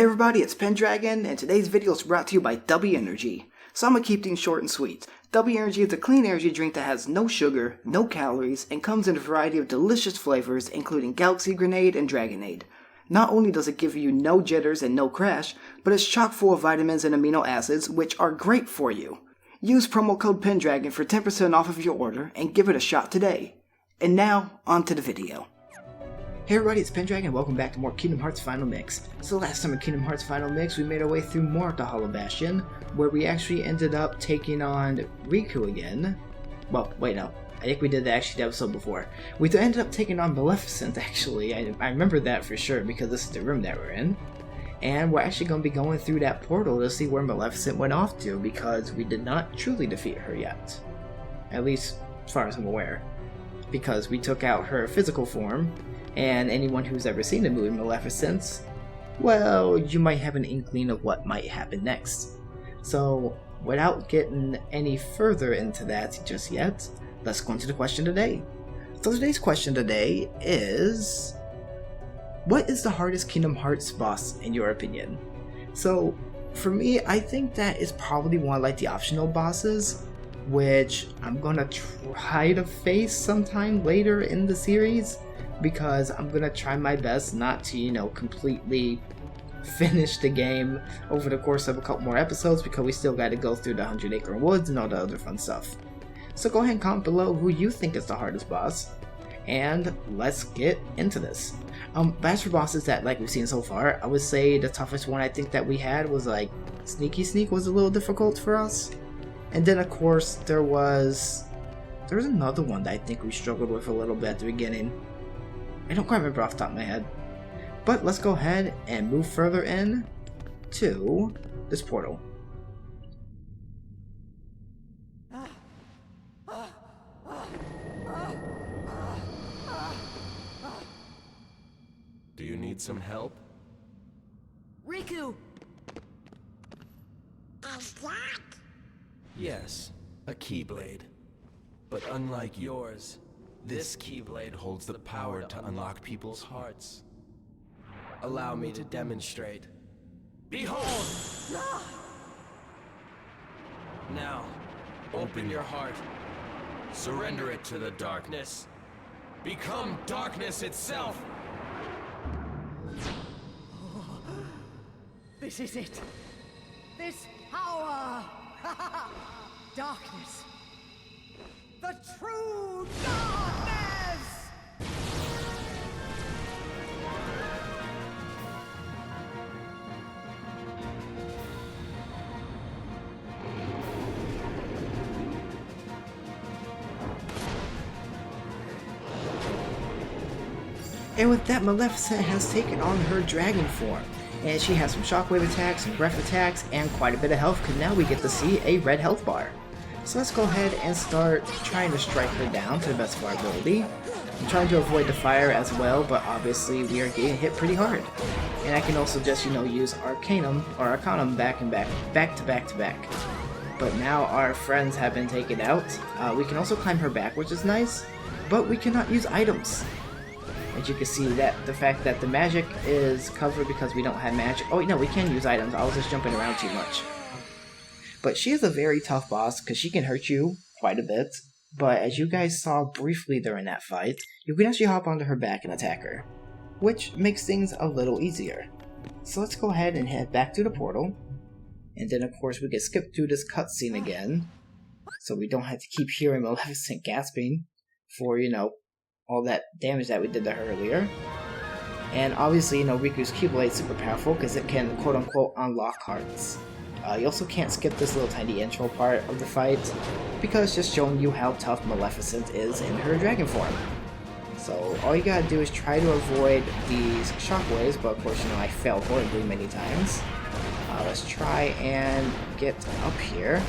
Hey everybody, it's Pendragon, and today's video is brought to you by W Energy. So I'm gonna keep things short and sweet. W Energy is a clean energy drink that has no sugar, no calories, and comes in a variety of delicious flavors, including Galaxy Grenade and Dragonade. Not only does it give you no jitters and no crash, but it's chock full of vitamins and amino acids, which are great for you. Use promo code Pendragon for 10% off of your order, and give it a shot today. And now, on to the video. Hey everybody, it's Pendragon, welcome back to more Kingdom Hearts Final Mix. So last time in Kingdom Hearts Final Mix, we made our way through more of the Hollow Bastion, where we actually ended up taking on Riku again. Well, wait, no. I think we did the episode before. We ended up taking on Maleficent, actually. I remember that for sure, because this is the room that we're in. And we're actually going to be going through that portal to see where Maleficent went off to, because we did not truly defeat her yet. At least, as far as I'm aware. Because we took out her physical form, and anyone who's ever seen the movie Maleficent, well, you might have an inkling of what might happen next. So, without getting any further into that just yet, let's go into the question today. So today's question today is, what is the hardest Kingdom Hearts boss in your opinion? So, for me, I think that is probably one like the optional bosses, which I'm gonna try to face sometime later in the series, because I'm gonna try my best not to, completely finish the game over the course of a couple more episodes, because we still gotta go through the 100 Acre Woods and all the other fun stuff. So go ahead and comment below who you think is the hardest boss, and let's get into this. But as for bosses that we've seen so far, I would say the toughest one I think that we had was Sneaky Sneak was a little difficult for us. And then of course there was another one that I think we struggled with a little bit at the beginning. I don't quite remember off the top of my head. But let's go ahead and move further in to this portal. Do you need some help? Riku! Yes, a Keyblade. But unlike yours, this Keyblade holds the power to unlock people's hearts. Allow me to demonstrate. Behold! Now, open your heart. Surrender it to the darkness. Become darkness itself! This is it! This power! Darkness! The true darkness! And with that, Maleficent has taken on her dragon form. And she has some shockwave attacks, some breath attacks, and quite a bit of health, because now we get to see a red health bar. So let's go ahead and start trying to strike her down to the best of our ability. I'm trying to avoid the fire as well, but obviously we are getting hit pretty hard. And I can also just, use Arcanum back to back. But now our friends have been taken out. We can also climb her back, which is nice, but we cannot use items. As you can see, that the fact that the magic is covered because we don't have magic. Oh no, we can use items. I was just jumping around too much. But she is a very tough boss because she can hurt you quite a bit. But as you guys saw briefly during that fight, you can actually hop onto her back and attack her, which makes things a little easier. So let's go ahead and head back to the portal. And then of course we can skip through this cutscene again, so we don't have to keep hearing Maleficent gasping for, all that damage that we did to her earlier. And obviously, Riku's Keyblade is super powerful because it can quote-unquote unlock hearts. You also can't skip this little tiny intro part of the fight, because it's just showing you how tough Maleficent is in her dragon form. So all you gotta do is try to avoid these shockwaves, but of course, I failed horribly many times. Let's try and get up here.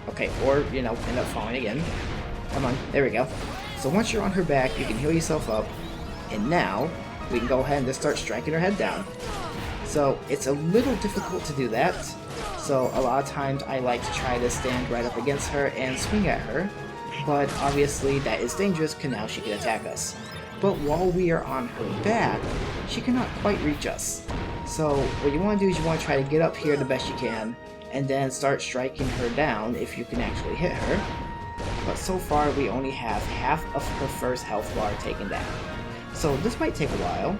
Okay, or, end up falling again. Come on, there we go. So once you're on her back, you can heal yourself up, and now we can go ahead and just start striking her head down. So it's a little difficult to do that, so a lot of times I like to try to stand right up against her and swing at her, but obviously that is dangerous because now she can attack us. But while we are on her back, she cannot quite reach us. So what you want to do is you want to try to get up here the best you can, and then start striking her down if you can actually hit her. But so far we only have half of her first health bar taken down. So this might take a while,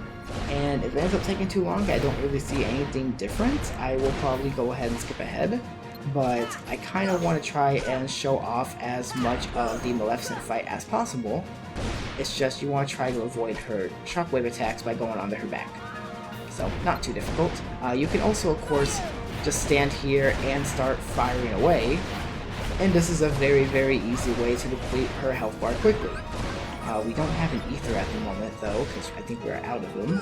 and if it ends up taking too long, I don't really see anything different. I will probably go ahead and skip ahead, but I kind of want to try and show off as much of the Maleficent fight as possible. It's just you want to try to avoid her shockwave attacks by going onto her back. So, not too difficult. You can also, of course, just stand here and start firing away, and this is a very, very easy way to deplete her health bar quickly. We don't have an ether at the moment, though, because I think we're out of them.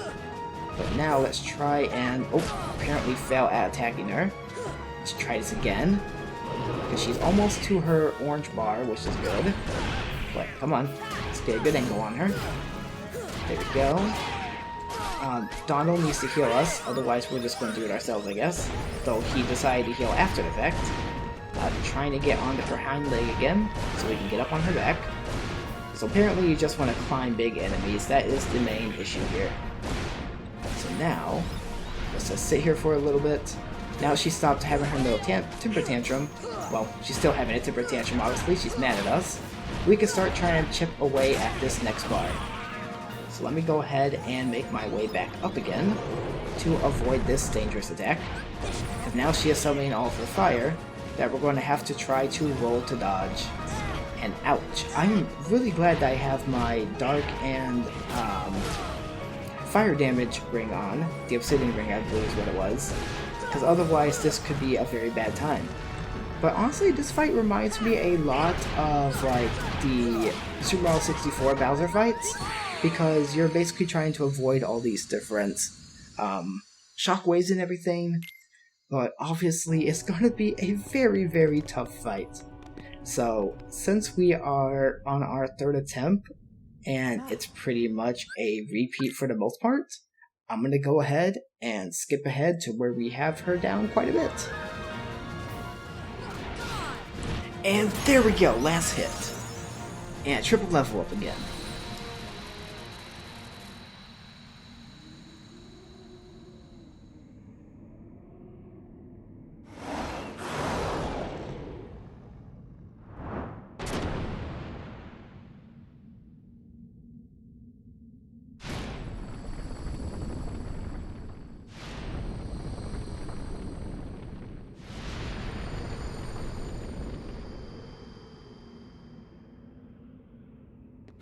But now let's try and... oh, apparently fail at attacking her. Let's try this again, because she's almost to her orange bar, which is good. But, come on, let's get a good angle on her. There we go. Donald needs to heal us, otherwise we're just going to do it ourselves, I guess. Though he decided to heal after the fact. Trying to get onto her hind leg again, so we can get up on her back. So apparently you just want to climb big enemies, that is the main issue here. So now, let's just sit here for a little bit. Now she stopped having her little temper tantrum. Well, she's still having a temper tantrum, obviously, she's mad at us. We can start trying to chip away at this next bar. So let me go ahead and make my way back up again to avoid this dangerous attack. Because now she is summoning all of her fire that we're going to have to try to roll to dodge. And ouch. I'm really glad that I have my dark and fire damage ring on. The obsidian ring, I believe is what it was. Because otherwise this could be a very bad time. But honestly, this fight reminds me a lot of like the Super Mario 64 Bowser fights. Because you're basically trying to avoid all these different shockwaves and everything. But obviously it's going to be a very, very tough fight. So, since we are on our third attempt, and it's pretty much a repeat for the most part, I'm going to go ahead and skip ahead to where we have her down quite a bit. And there we go, last hit. And triple level up again.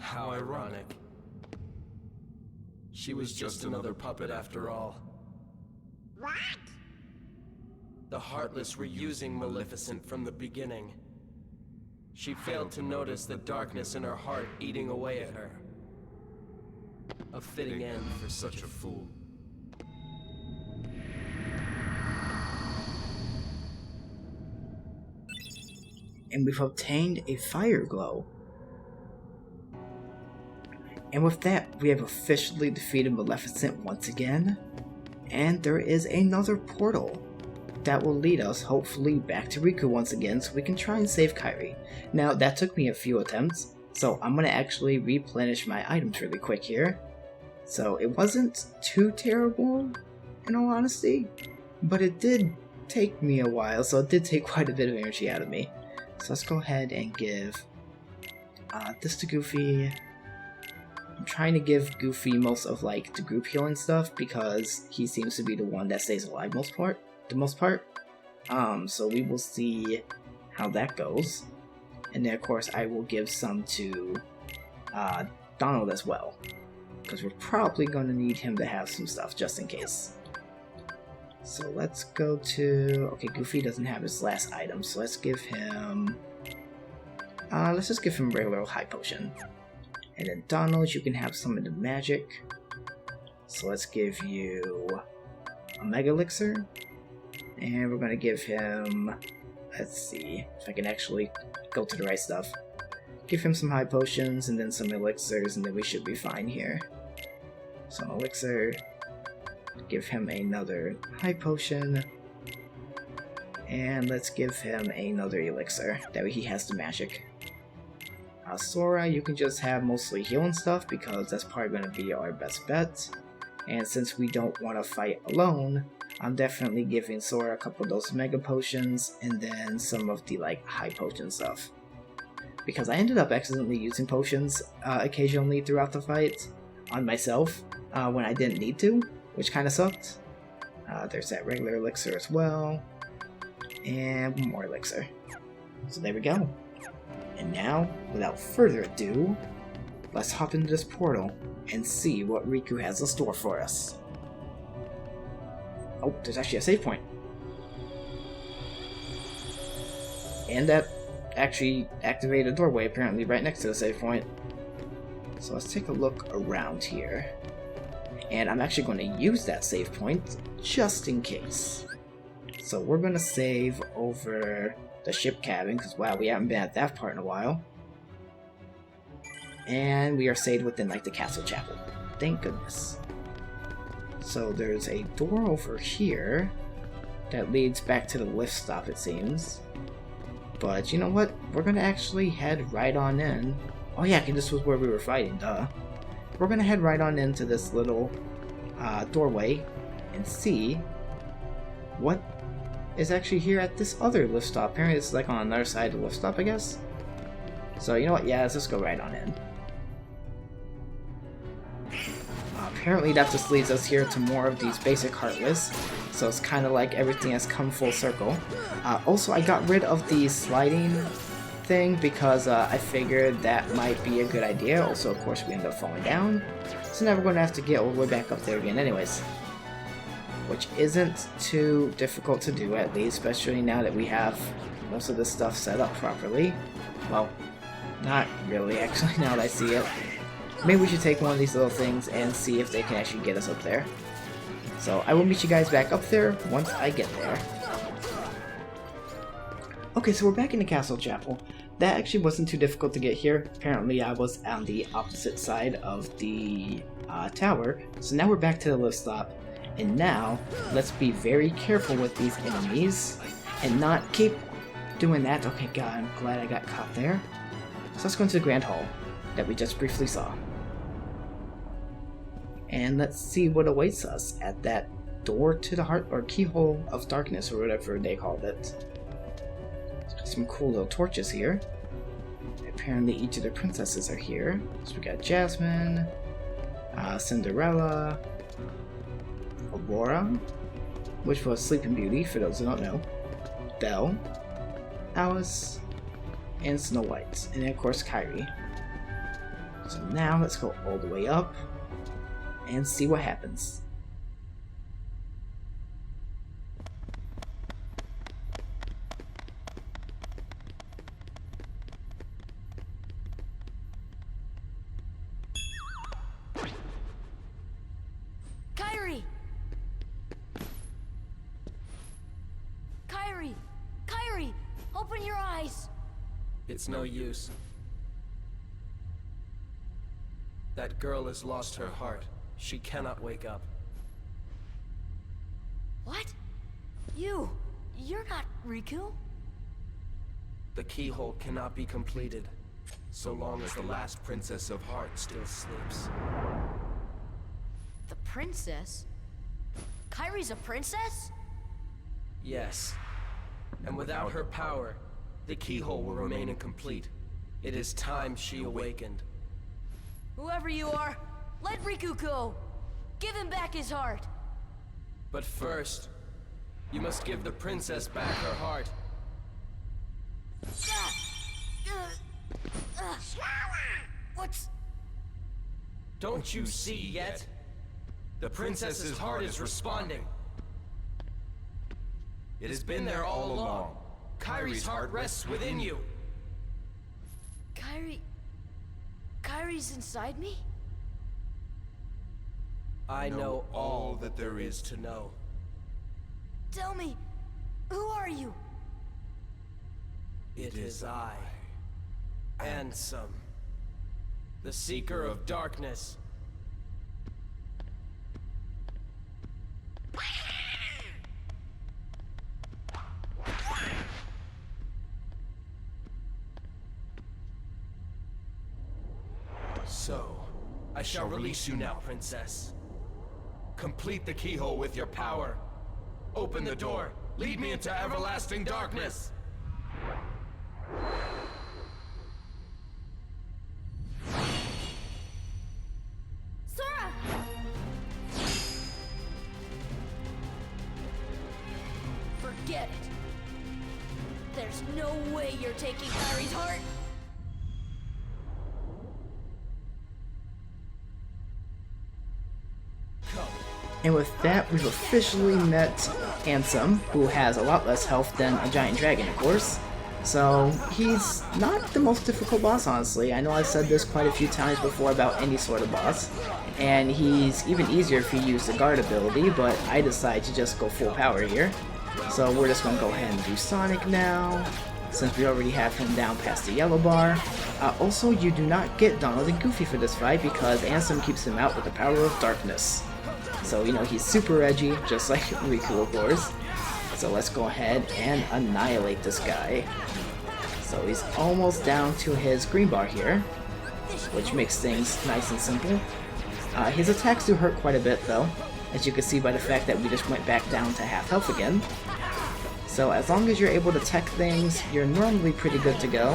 How ironic. She was just another puppet after all. What? The Heartless were using Maleficent from the beginning. She failed to notice the darkness in her heart eating away at her. A fitting end for such a fool. And we've obtained a fire glow. And with that, we have officially defeated Maleficent once again. And there is another portal that will lead us, hopefully, back to Riku once again so we can try and save Kairi. Now, that took me a few attempts, so I'm going to actually replenish my items really quick here. So it wasn't too terrible, in all honesty, but it did take me a while, so it did take quite a bit of energy out of me. So let's go ahead and give this to Goofy. I'm trying to give Goofy most of like the group healing stuff because he seems to be the one that stays alive the most part. So we will see how that goes. And then of course I will give some to Donald as well. Because we're probably going to need him to have some stuff just in case. So let's go to... okay, Goofy doesn't have his last item, so let's give him... let's just give him a regular high potion. And then Donald, you can have some of the magic. So let's give you a Mega Elixir. And we're going to give him... let's see if I can actually go to the right stuff. Give him some high potions and then some elixirs, and then we should be fine here. So elixir. Give him another high potion. And let's give him another elixir. That way he has the magic. Sora, you can just have mostly healing stuff because that's probably going to be our best bet. And since we don't want to fight alone, I'm definitely giving Sora a couple of those Mega Potions and then some of the like high potion stuff. Because I ended up accidentally using potions occasionally throughout the fight on myself when I didn't need to, which kind of sucked. There's that regular elixir as well, and one more elixir. So there we go. And now, without further ado, let's hop into this portal and see what Riku has in store for us. Oh, there's actually a save point. And that actually activated a doorway apparently right next to the save point. So let's take a look around here. And I'm actually going to use that save point just in case. So we're going to save over the ship cabin, because wow, we haven't been at that part in a while. And we are saved within like the castle chapel. Thank goodness. So there's a door over here that leads back to the lift stop, it seems. But you know what? We're going to actually head right on in. Oh yeah, this was where we were fighting, duh. We're going to head right on into this little doorway and see what is actually here at this other lift stop. Apparently it's like on another side of the lift stop, I guess. So you know what? Yeah, let's just go right on in. Apparently that just leads us here to more of these basic Heartless. So it's kind of like everything has come full circle. Also, I got rid of the sliding thing because I figured that might be a good idea. Also, of course, we end up falling down. So now we're going to have to get all the way back up there again anyways. Which isn't too difficult to do, at least, especially now that we have most of this stuff set up properly. Well, not really, actually, now that I see it. Maybe we should take one of these little things and see if they can actually get us up there. So I will meet you guys back up there once I get there. Okay, so we're back in the castle chapel. That actually wasn't too difficult to get here. Apparently I was on the opposite side of the tower. So now we're back to the lift stop. And now, let's be very careful with these enemies and not keep doing that. Okay, God, I'm glad I got caught there. So let's go into the Grand Hall that we just briefly saw. And let's see what awaits us at that door to the heart, or keyhole of darkness, or whatever they called it. Some cool little torches here. Apparently each of the princesses are here. So we got Jasmine, Cinderella, Aurora, which was Sleeping Beauty for those who don't know, Belle, Alice, and Snow White, and then of course Kairi. So now let's go all the way up and see what happens. Kairi! Kairi! Kairi! Open your eyes! It's no use. That girl has lost her heart. She cannot wake up. What? You're not Riku? The keyhole cannot be completed so long as the last princess of heart still sleeps. The princess? Kairi's a princess? Yes. And without her power, the keyhole will remain incomplete. It is time she awakened. Whoever you are, let Riku go! Give him back his heart! But first, you must give the princess back her heart. What's... Don't you see yet? The princess's heart is responding. It has been there all along. Kairi's heart rests within you. Kairi's inside me? I know all that there is to know. Tell me, who are you? It is I, Ansem, the Seeker of Darkness. So, I shall release you now, Princess. Complete the keyhole with your power. Open the door. Lead me into everlasting darkness. Sora! Forget it. There's no way you're taking Harry's heart. And with that, we've officially met Ansem, who has a lot less health than a giant dragon, of course. So, he's not the most difficult boss, honestly. I know I've said this quite a few times before about any sort of boss. And he's even easier if you use the guard ability, but I decide to just go full power here. So we're just going to go ahead and do Sonic now, since we already have him down past the yellow bar. Also, you do not get Donald and Goofy for this fight because Ansem keeps him out with the power of darkness. So, you know, he's super edgy, just like Riku, of course. So let's go ahead and annihilate this guy. So he's almost down to his green bar here, which makes things nice and simple. His attacks do hurt quite a bit, though, as you can see by the fact that we just went back down to half health again. So as long as you're able to tech things, you're normally pretty good to go.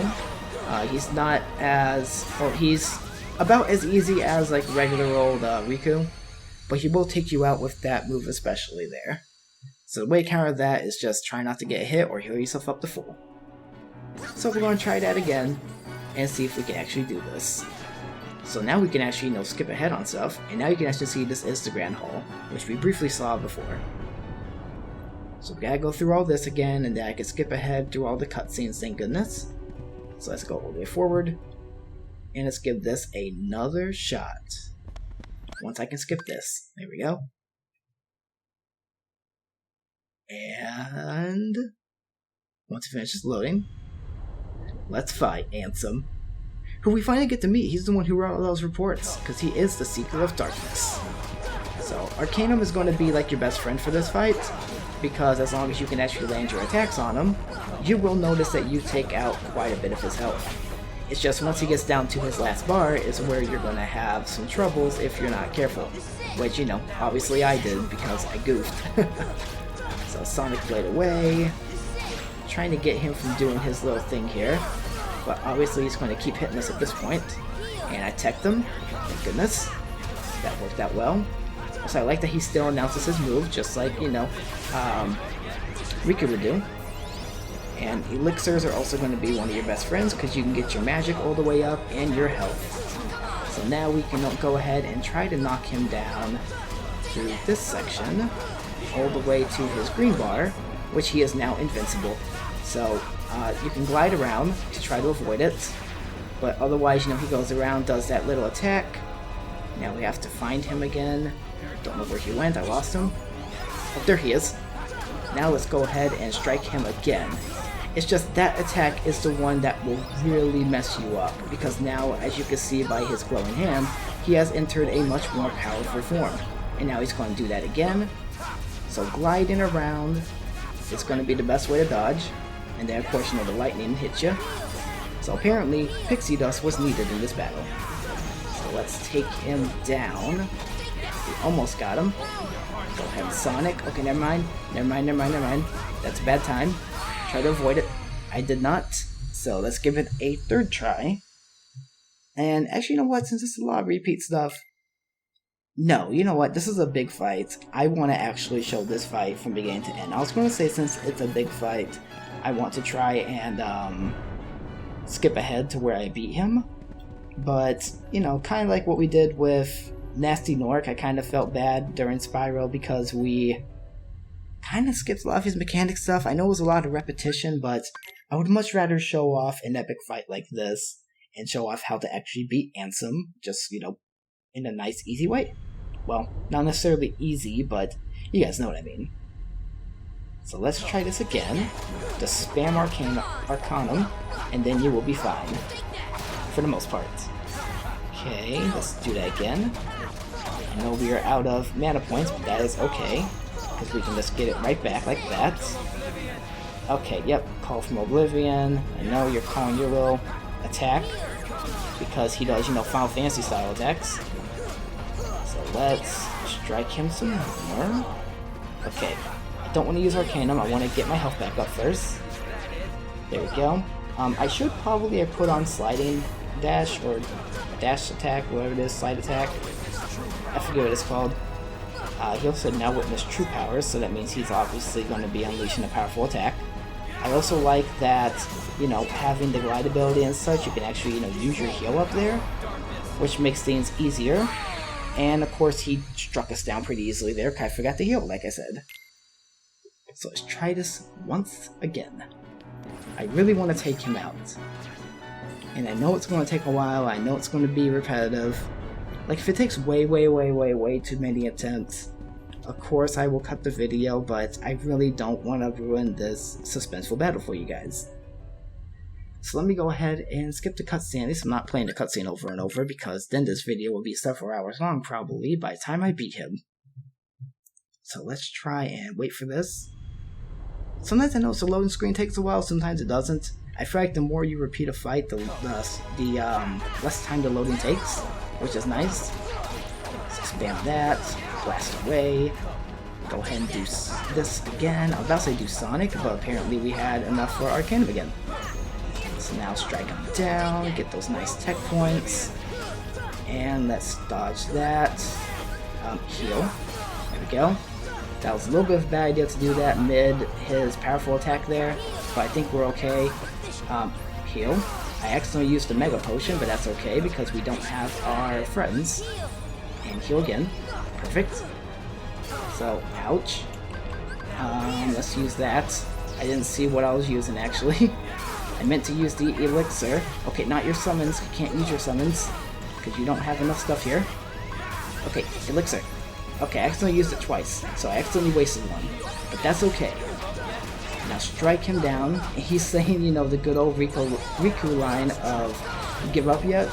He's not as... well, he's about as easy as, like, regular old Riku, but he will take you out with that move especially there. So the way to counter that is just try not to get hit or heal yourself up to full. So we're going to try that again, and see if we can actually do this. So now we can actually, you know, skip ahead on stuff, and now you can actually see this is the Grand Hall, which we briefly saw before. So we gotta go through all this again, and then I can skip ahead through all the cutscenes, thank goodness. So let's go all the way forward, and let's give this another shot. Once I can skip this. There we go. And once it finishes loading, let's fight Ansem, who we finally get to meet. He's the one who wrote all those reports, because he is the Seeker of Darkness. So Arcanum is going to be like your best friend for this fight, because as long as you can actually land your attacks on him, you will notice that you take out quite a bit of his health. It's just once he gets down to his last bar is where you're going to have some troubles if you're not careful. Which, you know, obviously I did because I goofed. So Sonic Blade away. Trying to get him from doing his little thing here. But obviously he's going to keep hitting us at this point. And I teched him. Thank goodness. That worked out well. So I like that he still announces his move, just like, you know, Riku would do. And elixirs are also going to be one of your best friends because you can get your magic all the way up and your health. So now we can go ahead and try to knock him down through this section all the way to his green bar, which he is now invincible. So you can glide around to try to avoid it, but otherwise, you know, he goes around, does that little attack. Now we have to find him again. Don't know where he went, I lost him. Oh, there he is. Now let's go ahead and strike him again. It's just that attack is the one that will really mess you up, because now, as you can see by his glowing hand, he has entered a much more powerful form. And now he's going to do that again. So gliding around is going to be the best way to dodge. And then of course, you know, the lightning hits you. So apparently, Pixie Dust was needed in this battle. So let's take him down. We almost got him. Go ahead, Sonic. Okay, never mind. That's a bad time. Try to avoid it. I did not. So let's give it a third try. And actually, you know what? Since it's a lot of repeat stuff, no, you know what? This is a big fight. I want to actually show this fight from beginning to end. I was going to say, since it's a big fight, I want to try and skip ahead to where I beat him. But, you know, kind of like what we did with Nasty Nork, I kind of felt bad during Spyro because we kind of skipped a lot of his mechanic stuff. I know it was a lot of repetition, but I would much rather show off an epic fight like this and show off how to actually beat Ansem, just, you know, in a nice, easy way. Well, not necessarily easy, but you guys know what I mean. So let's try this again. Just spam Arcanum, and then you will be fine. For the most part. Okay, let's do that again. I know we are out of mana points, but that is okay, because we can just get it right back like that. Okay, yep, Call from Oblivion. I know you're calling your little attack, because he does, you know, Final Fantasy style attacks. So let's strike him some more. Okay, I don't want to use Arcanum, I want to get my health back up first. There we go. I should probably have put on sliding dash, or dash attack, whatever it is, slide attack. I forget what it's called. He also now witnessed true powers, so that means he's obviously going to be unleashing a powerful attack. I also like that, you know, having the glide ability and such, you can actually, you know, use your heal up there, which makes things easier. And of course, he struck us down pretty easily there, because I forgot to heal, like I said. So let's try this once again. I really want to take him out. And I know it's going to take a while, I know it's going to be repetitive. Like, if it takes way too many attempts, of course I will cut the video, but I really don't want to ruin this suspenseful battle for you guys. So let me go ahead and skip the cutscene. At least I'm not playing the cutscene over and over, because then this video will be several hours long, probably, by the time I beat him. So let's try and wait for this. Sometimes I notice the loading screen takes a while, sometimes it doesn't. I feel like the more you repeat a fight, the less time the loading takes, which is nice. So spam that, blast away. Go ahead and do this again. I was about to say do Sonic, but apparently we had enough for Arcanum again. So now strike him down, get those nice tech points. And let's dodge that. Heal. There we go. That was a little bit of a bad idea to do that mid his powerful attack there, but I think we're okay. Heal. I accidentally used the Mega Potion, but that's okay because we don't have our friends. And heal again. Perfect. So, ouch. Let's use that. I didn't see what I was using actually. I meant to use the elixir. Okay, not your summons. You can't use your summons because you don't have enough stuff here. Okay, elixir. Okay, I accidentally used it twice, so I accidentally wasted one. But that's okay. Now strike him down. And he's saying, you know, the good old Riku line of give up yet?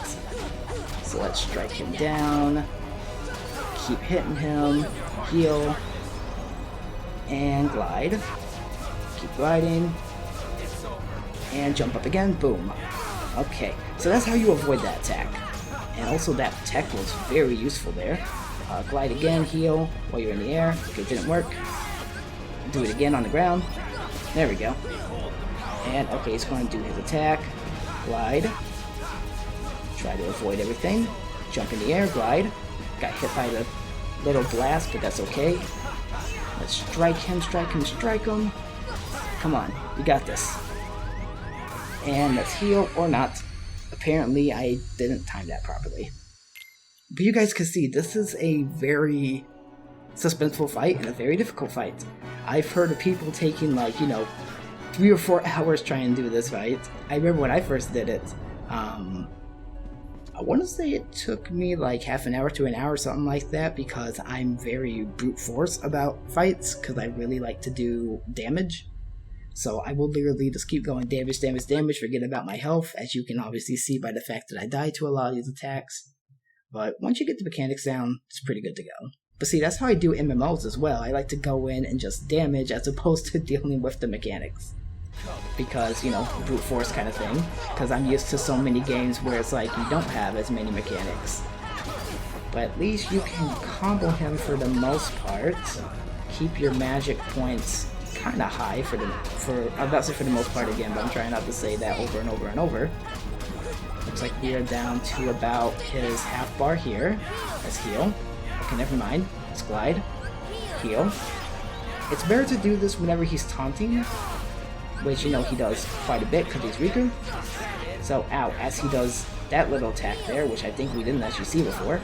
So let's strike him down. Keep hitting him. Heal. And glide. Keep gliding. And jump up again. Boom. Okay, so that's how you avoid that attack. And also that tech was very useful there. Glide again, heal while you're in the air. Okay, it didn't work. Do it again on the ground. There we go. And okay, he's going to do his attack. Glide. Try to avoid everything. Jump in the air, glide. Got hit by the little blast, but that's okay. Let's strike him, strike him, strike him. Come on, you got this. And let's heal, or not. Apparently, I didn't time that properly. But you guys can see, this is a very suspenseful fight and a very difficult fight. I've heard of people taking like, you know, 3 or 4 hours trying to do this fight. I remember when I first did it, I want to say it took me like half an hour to an hour, something like that, because I'm very brute force about fights, because I really like to do damage. So I will literally just keep going damage, damage, damage, forget about my health, as you can obviously see by the fact that I die to a lot of these attacks. But once you get the mechanics down, it's pretty good to go. But see, that's how I do MMOs as well. I like to go in and just damage as opposed to dealing with the mechanics. Because, you know, brute force kind of thing. Because I'm used to so many games where it's like you don't have as many mechanics. But at least you can combo him for the most part. Keep your magic points kind of high I'm about to say for the most part again, but I'm trying not to say that over and over and over. Looks like we are down to about his half bar here. Let's heal. Okay, never mind. Let's glide. Heal. It's better to do this whenever he's taunting, which, you know, he does quite a bit because he's Riku. So, ow, as he does that little attack there, which I think we didn't actually see before.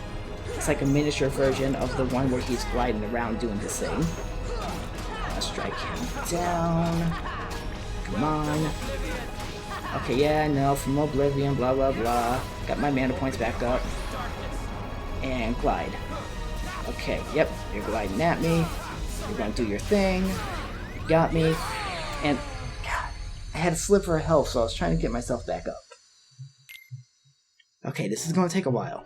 It's like a miniature version of the one where he's gliding around doing this thing. Let's strike him down. Come on. Okay, yeah, no, from Oblivion, blah, blah, blah. Got my mana points back up. And glide. Okay, yep, you're gliding at me. You're gonna do your thing. You got me. And, God, I had a sliver of health, so I was trying to get myself back up. Okay, this is gonna take a while.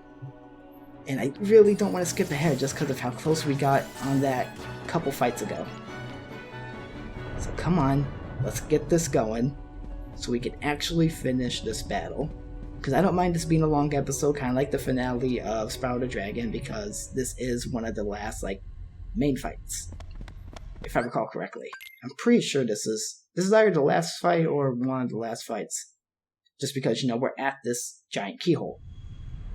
And I really don't want to skip ahead just because of how close we got on that couple fights ago. So come on, let's get this going, so we can actually finish this battle. because I don't mind this being a long episode, kind of like the finale of Spiral the Dragon, because this is one of the last, like, main fights, if I recall correctly. I'm pretty sure this is either the last fight or one of the last fights, just because, you know, we're at this giant keyhole,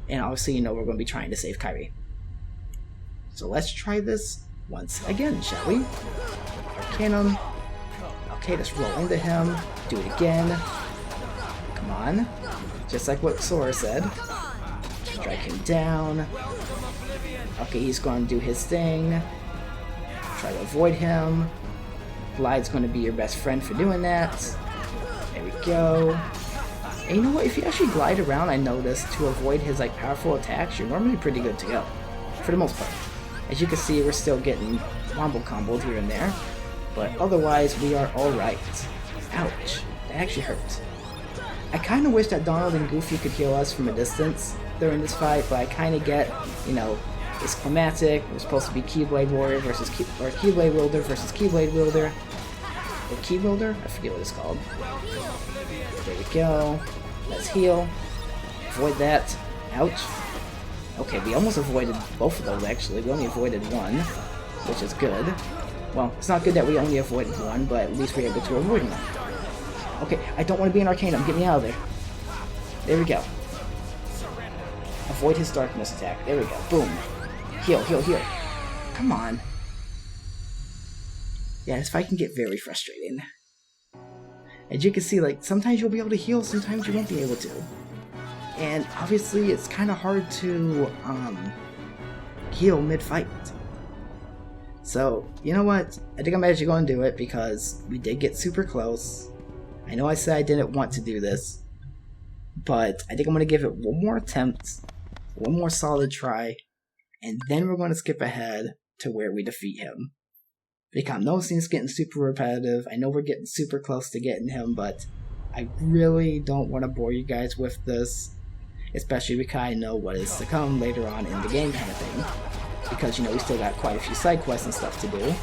and obviously, you know, we're going to be trying to save Kairi. So let's try this once again, shall we? Arcanum. Okay, let's roll into him. Do it again. Come on. Just like what Sora said. Strike him down. Okay, he's going to do his thing. Try to avoid him. Glide's going to be your best friend for doing that. There we go. And you know what? If you actually glide around, I noticed, to avoid his like powerful attacks, you're normally pretty good to go. For the most part. As you can see, we're still getting wombo comboed here and there. But otherwise, we are alright. Ouch. That actually hurt. I kind of wish that Donald and Goofy could heal us from a distance during this fight, but I kind of get, you know, it's climatic. We're supposed to be Keyblade Warrior versus Keyblade Wielder versus Keyblade Wielder. Or Key Wielder? I forget what it's called. There we go. Let's heal. Avoid that. Ouch. Okay, we almost avoided both of those, actually. We only avoided one, which is good. Well, it's not good that we only avoided one, but at least we're able to avoid one. Okay, I don't want to be in Arcanum. Get me out of there. There we go. Avoid his darkness attack. There we go. Boom. Heal, heal, heal. Come on. Yeah, this fight can get very frustrating. As you can see, like, sometimes you'll be able to heal, sometimes you won't be able to. And obviously, it's kind of hard to heal mid-fight. So, you know what? I think I'm actually going to do it because we did get super close. I know I said I didn't want to do this, but I think I'm going to give it one more attempt, one more solid try, and then we're going to skip ahead to where we defeat him. Because I'm noticing it's getting super repetitive. I know we're getting super close to getting him, but I really don't want to bore you guys with this. Especially because I know what is to come later on in the game kind of thing. Because, you know, we still got quite a few side quests and stuff to do.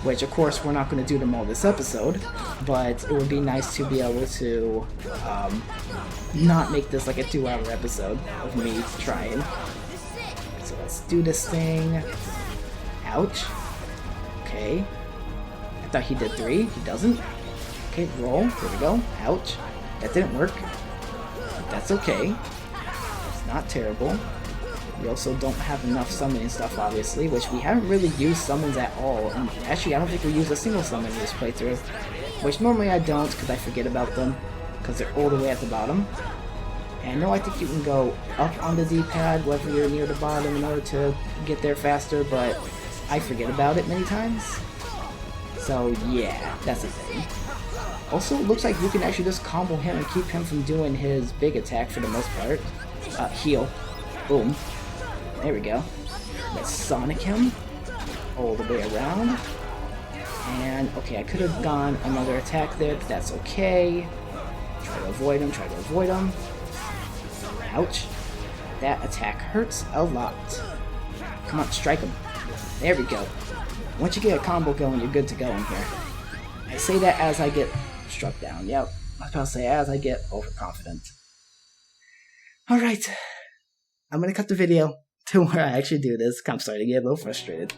Which, of course, we're not going to do them all this episode. But it would be nice to be able to not make this like a 2-hour episode of me trying. So let's do this thing. Ouch. Okay. I thought he did 3. He doesn't. Okay, roll. There we go. Ouch. That didn't work. But that's okay. It's not terrible. We also don't have enough summoning stuff, obviously, which we haven't really used summons at all. And actually, I don't think we used a single summon in this playthrough. Which normally I don't, because I forget about them. Because they're all the way at the bottom. And I know I think you can go up on the D-pad, whether you're near the bottom, in order to get there faster, but I forget about it many times. So yeah, that's the thing. Also, it looks like you can actually just combo him and keep him from doing his big attack for the most part. Heal. Boom. There we go. Let's Sonic him all the way around. And, okay, I could have gone another attack there, but that's okay. Try to avoid him, try to avoid him. Ouch. That attack hurts a lot. Come on, strike him. There we go. Once you get a combo going, you're good to go in here. I say that as I get struck down. Yep. I was about to say as I get overconfident. Alright. I'm gonna cut the video to where I actually do this. I'm starting to get a little frustrated.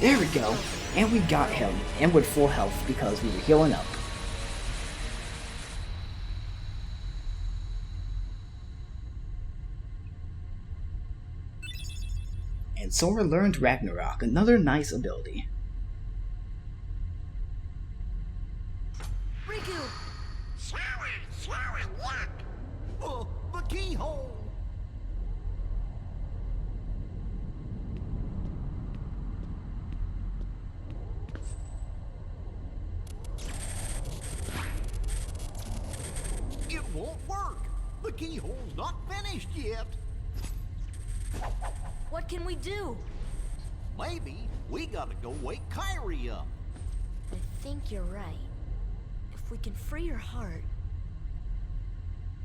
There we go. And we got him. And with full health because we were healing up. And Sora learned Ragnarok, another nice ability. Riku! Sora, look! Oh, the keyhole! It won't work! The keyhole's not finished yet! What can we do? Maybe we gotta go wake Kairi up. I think you're right. If we can free her heart.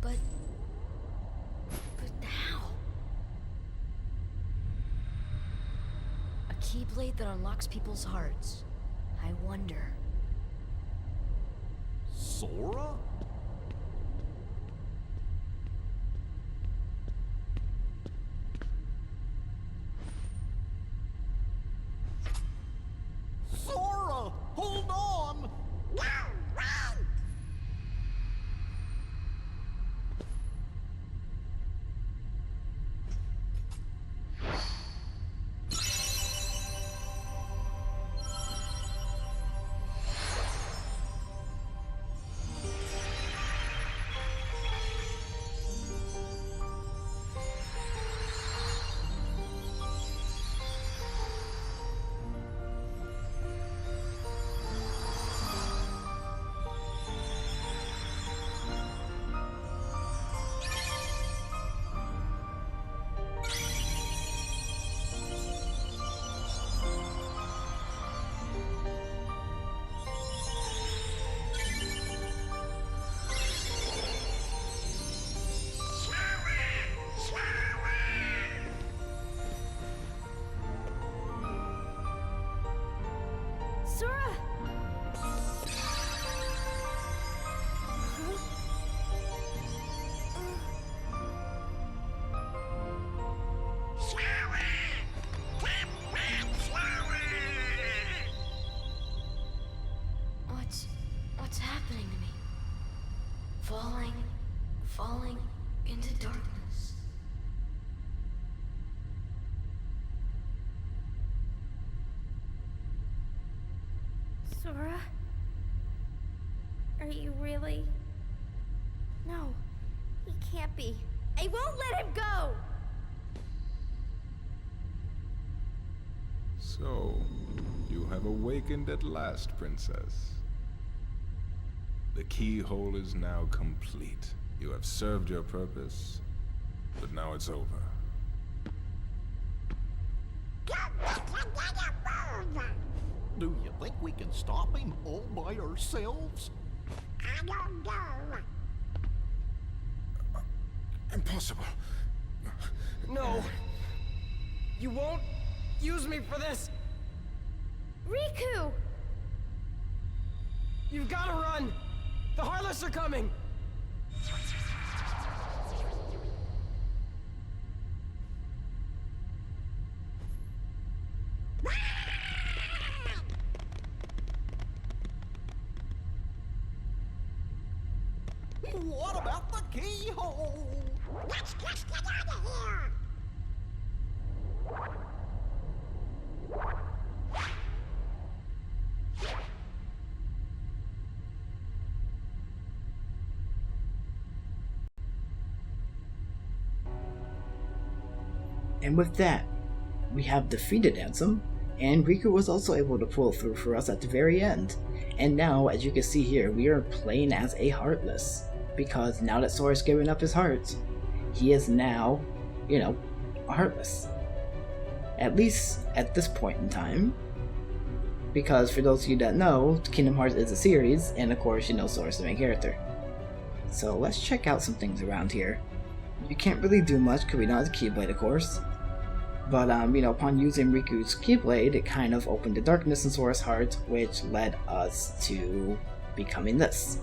But how? A keyblade that unlocks people's hearts. I wonder. Sora? Sora, hold on! Sora! What's happening to me? Falling into darkness. Sora? Are you really? No, he can't be. I won't let him go! So, you have awakened at last, Princess. The keyhole is now complete. You have served your purpose, but now it's over. Do you think we can stop him all by ourselves? I don't know. Impossible. No! You won't use me for this! Riku! You've gotta run! The Heartless are coming! What about the keyhole? Let's just get out of here. And with that, we have defeated Ansem, and Riku was also able to pull through for us at the very end. And now, as you can see here, we are playing as a Heartless, because now that Sora's given up his heart, he is now, a Heartless. At least at this point in time, because for those of you that know, Kingdom Hearts is a series, and of course, Sora's the main character. So let's check out some things around here. You can't really do much because we don't have the Keyblade, of course. But, upon using Riku's Keyblade, it kind of opened the darkness in Sora's heart, which led us to becoming this.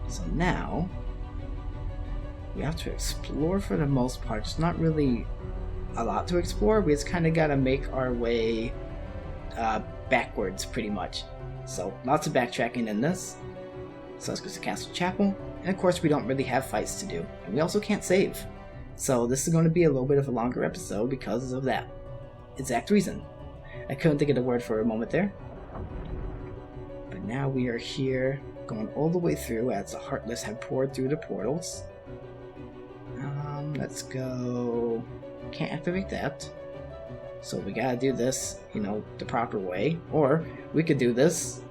So now, we have to explore for the most part. There's not really a lot to explore. We just kind of got to make our way backwards, pretty much. So, lots of backtracking in this. So let's go to Castle Chapel. And of course, we don't really have fights to do. And we also can't save. So this is going to be a little bit of a longer episode because of that exact reason. I couldn't think of the word for a moment there. But now we are here, going all the way through as the Heartless have poured through the portals. Let's go... Can't activate that. So we gotta do this, the proper way. Or we could do this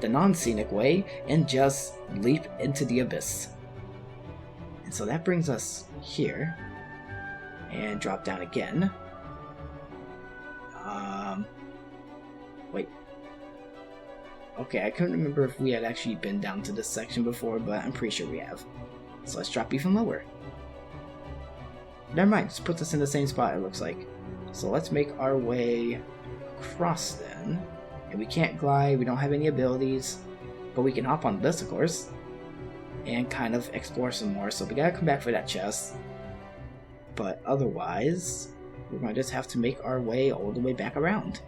the non-scenic way and just leap into the abyss. And so that brings us here. And drop down again. Wait. Okay, I couldn't remember if we had actually been down to this section before, but I'm pretty sure we have. So let's drop even lower. Never mind, just puts us in the same spot, it looks like. So let's make our way across then. And we can't glide, we don't have any abilities. but we can hop on this, of course, and kind of explore some more. So we gotta come back for that chest. But otherwise, we're gonna just have to make our way all the way back around.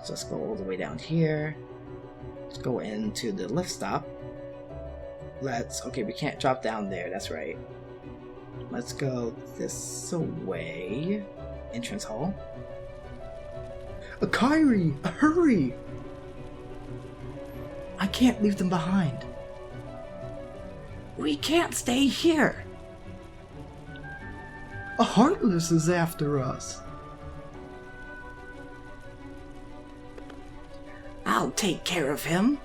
So let's go all the way down here. Let's go into the lift stop. Okay, we can't drop down there, that's right. Let's go this way. Entrance hall. Kairi! Hurry! I can't leave them behind. We can't stay here. A Heartless is after us. I'll take care of him.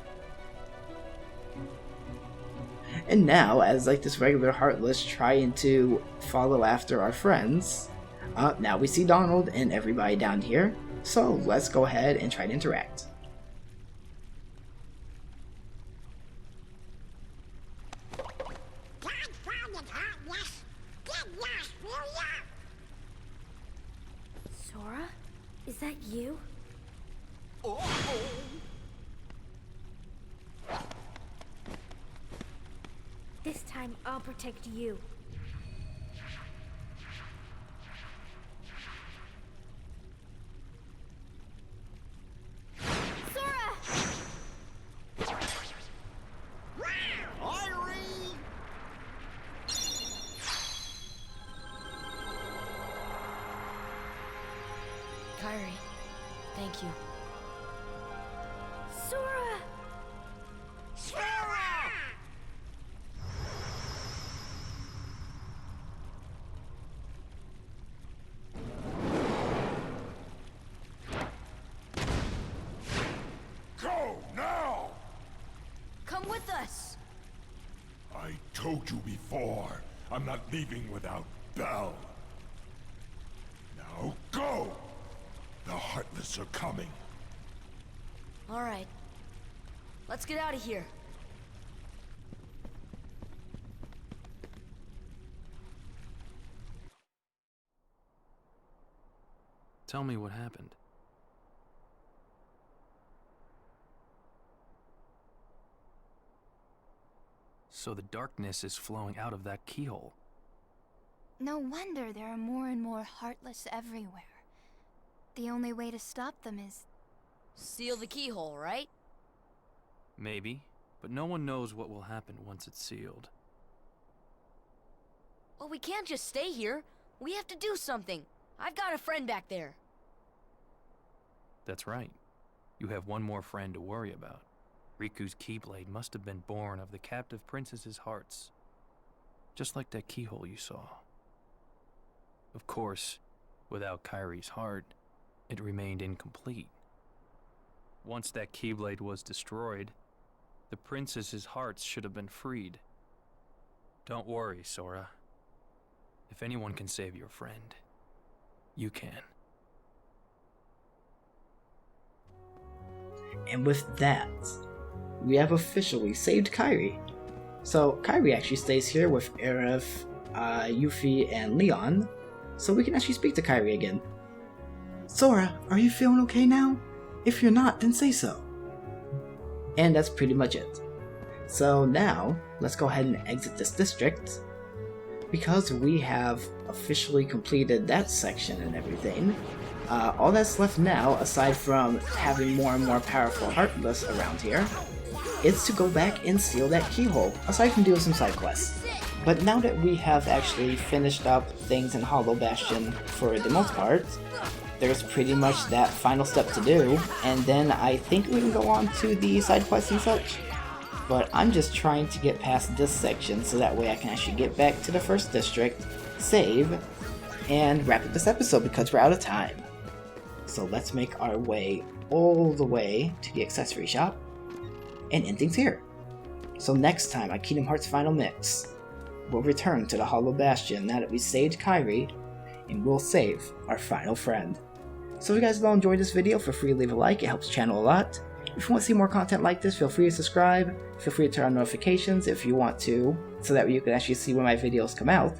And now, as like this regular Heartless trying to follow after our friends, now we see Donald and everybody down here. So let's go ahead and try to interact. Confounded heartless! Get lost, will ya? Sora? Is that you? This time I'll protect you. Sora! Irene! Kairi, thank you. Sora! Go now! Come with us! I told you before, I'm not leaving without Belle. Now go! The Heartless are coming. Alright. Let's get out of here. Tell me what happened. So the darkness is flowing out of that keyhole. No wonder there are more and more Heartless everywhere. The only way to stop them is... Seal the keyhole, right? Maybe, but no one knows what will happen once it's sealed. Well, we can't just stay here. We have to do something. I've got a friend back there. That's right. You have one more friend to worry about. Riku's Keyblade must have been born of the captive princess's hearts. Just like that keyhole you saw. Of course, without Kairi's heart, it remained incomplete. Once that Keyblade was destroyed, the princess's hearts should have been freed. Don't worry, Sora. If anyone can save your friend, you can. And with that, we have officially saved Kairi. So Kairi actually stays here with Aerith, Yuffie, and Leon, so we can actually speak to Kairi again. Sora, are you feeling okay now? If you're not, then say so. And that's pretty much it. So now, let's go ahead and exit this district. Because we have officially completed that section and everything, all that's left now, aside from having more and more powerful Heartless around here, is to go back and seal that keyhole, aside from doing some side quests. But now that we have actually finished up things in Hollow Bastion for the most part, there's pretty much that final step to do, and then I think we can go on to the side quests and such. But I'm just trying to get past this section so that way I can actually get back to the first district, save, and wrap up this episode because we're out of time. So let's make our way all the way to the accessory shop and end things here. So next time on Kingdom Hearts Final Mix, we'll return to the Hollow Bastion now that we saved Kairi, and we'll save our final friend. So if you guys have all enjoyed this video, feel free to leave a like, it helps the channel a lot. If you want to see more content like this, feel free to subscribe, feel free to turn on notifications if you want to, so that way you can actually see when my videos come out,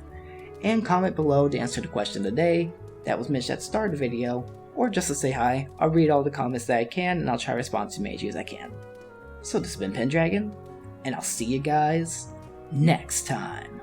and comment below to answer the question of the day that was mentioned at the start of the video, or just to say hi. I'll read all the comments that I can, and I'll try to respond to as many as I can. So this has been Pendragon, and I'll see you guys next time.